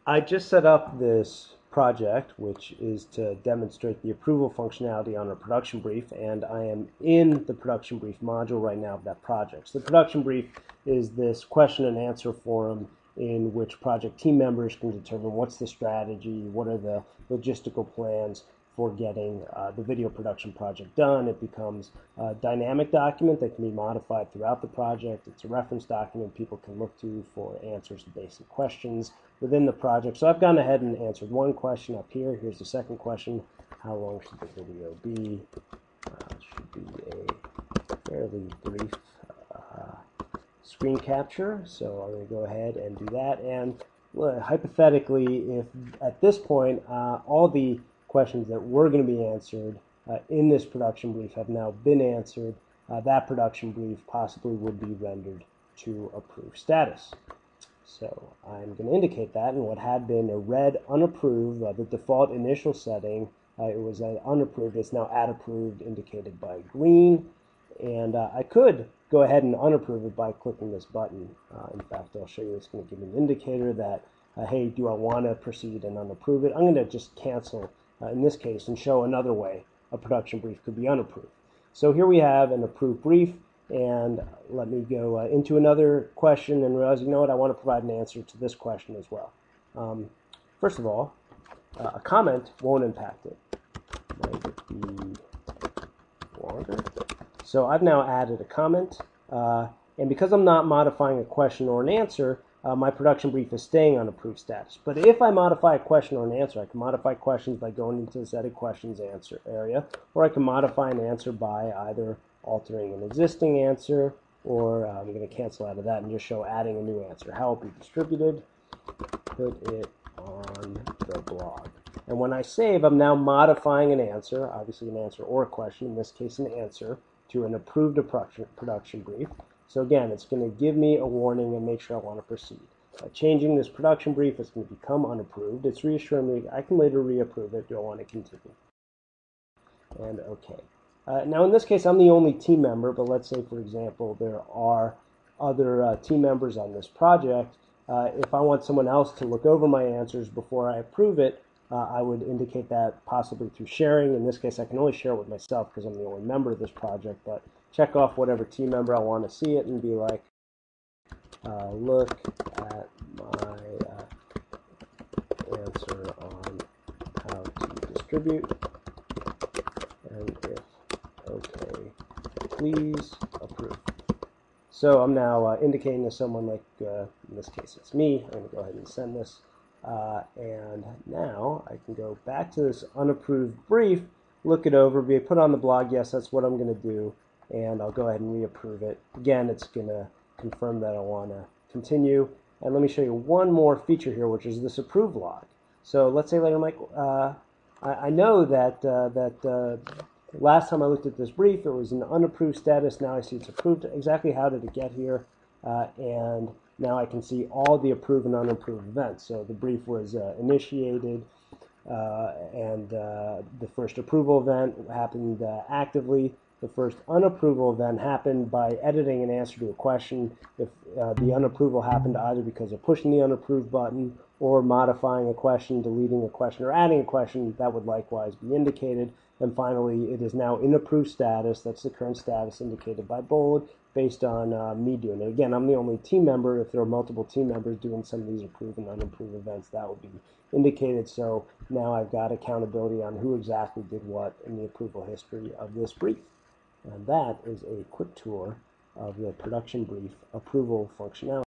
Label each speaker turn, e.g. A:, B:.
A: I just set up this project, which is to demonstrate the approval functionality on a production brief, and I am in the production brief module right now of that project. So the production brief is this question and answer forum in which project team members can determine what's the strategy, what are the logistical plans for getting the video production project done. It becomes a dynamic document that can be modified throughout the project. It's a reference document people can look to for answers to basic questions within the project. So I've gone ahead and answered one question up here. Here's the second question. How long should the video be? It should be a fairly brief screen capture. So I'm going to go ahead and do that. And hypothetically, if at this point all the questions that were going to be answered in this production brief have now been answered, that production brief possibly would be rendered to approved status. So I'm going to indicate that, and what had been a red unapproved, the default initial setting, it was unapproved, it's now at approved, indicated by green, and I could go ahead and unapprove it by clicking this button. In fact, I'll show you, it's going to give me an indicator that, hey, do I want to proceed and unapprove it? I'm going to just cancel in this case and show another way a production brief could be unapproved. So here we have an approved brief, and let me go into another question and realize, you know what, I want to provide an answer to this question as well. First of all, a comment won't impact it. Might it be longer? So I've now added a comment, and because I'm not modifying a question or an answer, my production brief is staying on approved status. But if I modify a question or an answer, I can modify questions by going into this edit questions answer area, or I can modify an answer by either altering an existing answer, or I'm going to cancel out of that and just show adding a new answer. How it will be distributed, put it on the blog. And when I save, I'm now modifying an answer, obviously an answer or a question, in this case an answer, to an approved production brief. So again, it's going to give me a warning and make sure I want to proceed. By changing this production brief, it's going to become unapproved. It's reassuring me I can later reapprove it. Do I want to continue? And OK. Now in this case, I'm the only team member, but let's say, for example, there are other team members on this project. If I want someone else to look over my answers before I approve it, I would indicate that possibly through sharing. In this case, I can only share it with myself because I'm the only member of this project, but check off whatever team member I want to see it and be like, look at my answer on how to distribute, and if okay, please approve. So I'm now indicating to someone, like in this case it's me. I'm going to go ahead and send this. And now I can go back to this unapproved brief, look it over, be put on the blog. Yes, that's what I'm going to do, and I'll go ahead and reapprove it. Again, it's going to confirm that I want to continue. And let me show you one more feature here, which is this approve log. So let's say later, Mike, I know that last time I looked at this brief, it was an unapproved status. Now I see it's approved. Exactly how did it get here? And now I can see all the approved and unapproved events. So the brief was initiated, and the first approval event happened actively. The first unapproval event happened by editing an answer to a question. If the unapproval happened either because of pushing the unapproved button or modifying a question, deleting a question, or adding a question, that would likewise be indicated. And finally, it is now in approved status. That's the current status indicated by bold based on me doing it. Again, I'm the only team member. If there are multiple team members doing some of these approved and unapproved events, that will be indicated. So now I've got accountability on who exactly did what in the approval history of this brief. And that is a quick tour of the production brief approval functionality.